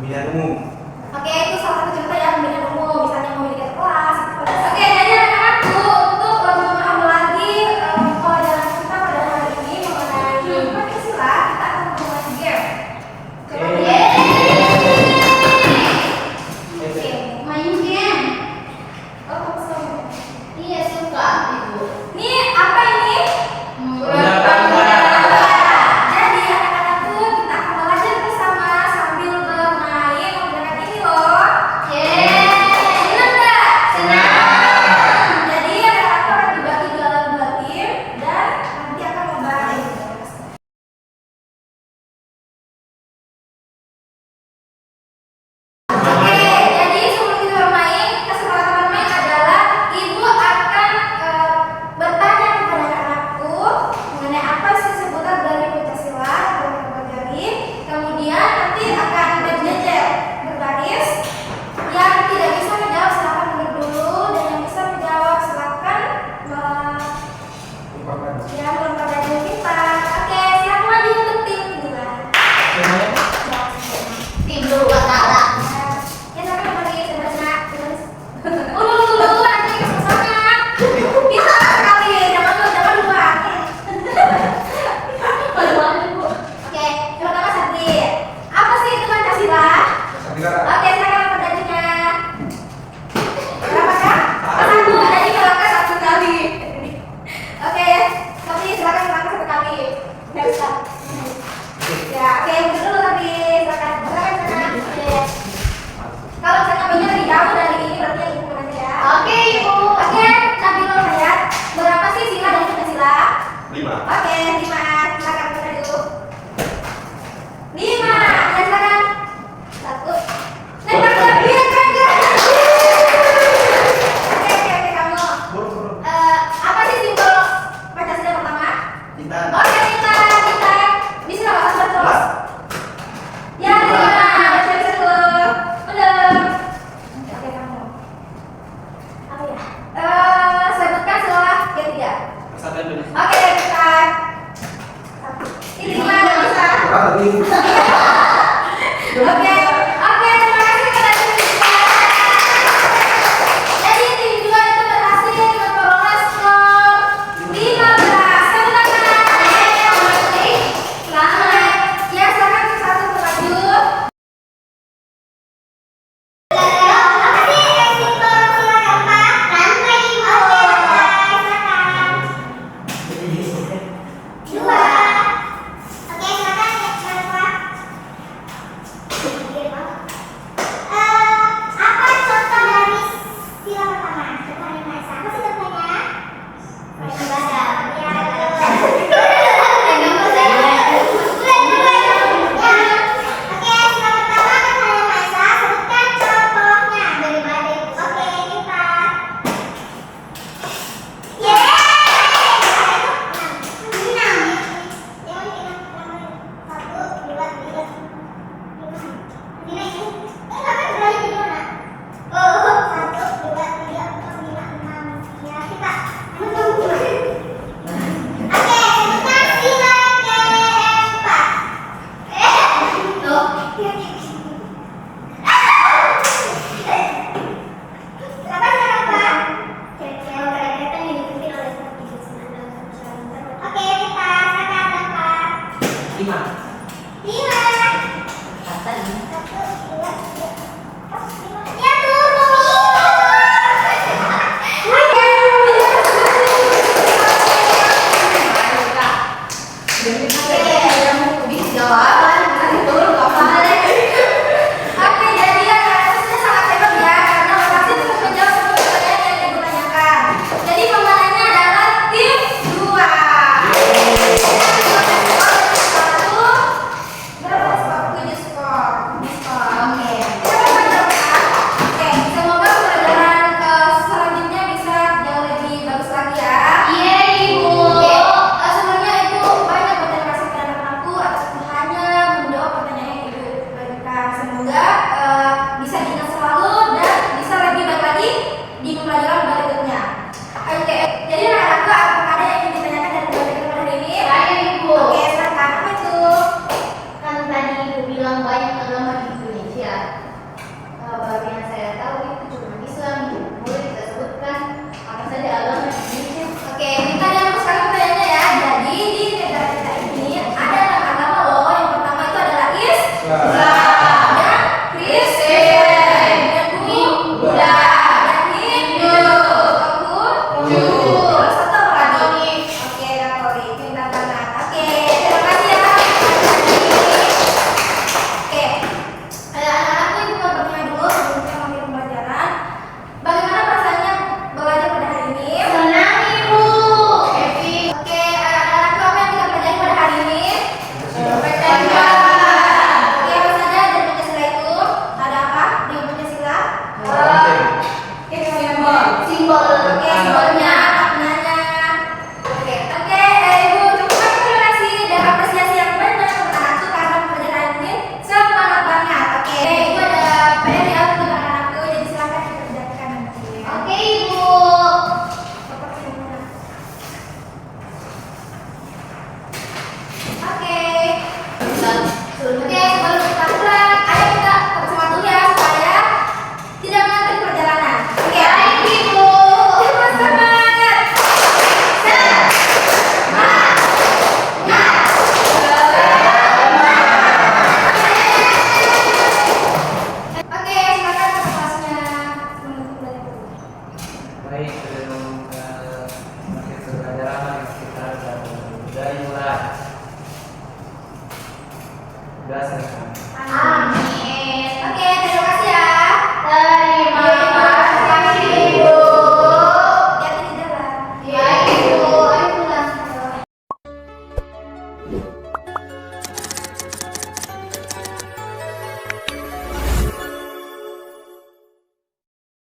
Pemilihan umum. Oke, itu salah satu contoh ya pemilihan umum, misalnya memilih kelas. Oke, jadi anak-anakku untuk lebih memahami lagi pelajaran kita pada hari ini mengenai Pancasila, kita akan membuat game. Coba main game. Oh, kamu suka? Iya, suka, Ibu. Ini apa ini? Jadi anak-anakku kita akan belajar bersama sambil bermain menggunakan ini loh. Senang nggak? Senang. Jadi anak-anakku akan dibagi dalam 2 tim dan nanti akan membahas. Oke, jadi sebelum kita bermain, kesepakatan bermain adalah Ibu akan bertanya kepada anak-anakku mengenai apa sih sebutan dari Pancasila yang perlu kita pelajari. Kemudian nanti akan berjejer berbaris. Yang tidak bisa menjawab silakan mundur dulu, dan yang bisa menjawab silakan melempar baju kita. Oke, silakan maju untuk tim kedua. Tim dua kalah. Ya, silakan berbaris sebenarnya. Dulu nanti sama-sama. Bisa sekali, jangan lupa. Oke, pertama Satri. Apa sih itu Pancasila? Oke, silakan lempar bajunya. Berapa kak? Satu, jadi silakan 1 kali. Oke, Satri silakan melangkah 1 kali. Nggak bisa. Ya, oke, mundur dulu Satri. Silakan. Oke. Kalau misalnya bajunya lebih jauh dari ini berarti yang Ibu menang ya. Oke, Ibu. Oke, Nabila Hayat. Berapa sih sila dari Pancasila? 5. Oke, 5. Silakan kita dulu. 5. Ya, silakan. 1. Lempar lagi, Oke, kamu. Apa sih simbol Pancasila pertama? Bintang. Oke, kita bisa nggak usah terus? Ya, 5. Bisa dulu. Udah. Oke, kamu. Apa ya? Sebutkan seolah ketiga. Persatuan Indonesia. Oke, kita. Ini 5 nggak bisa. Oke, terima kasih kepada tim dua. Jadi tim 2 itu berhasil memperoleh skor 15. Tepuk tangan. Selamat. Ya, silakan tim 1 bermaju. Semoga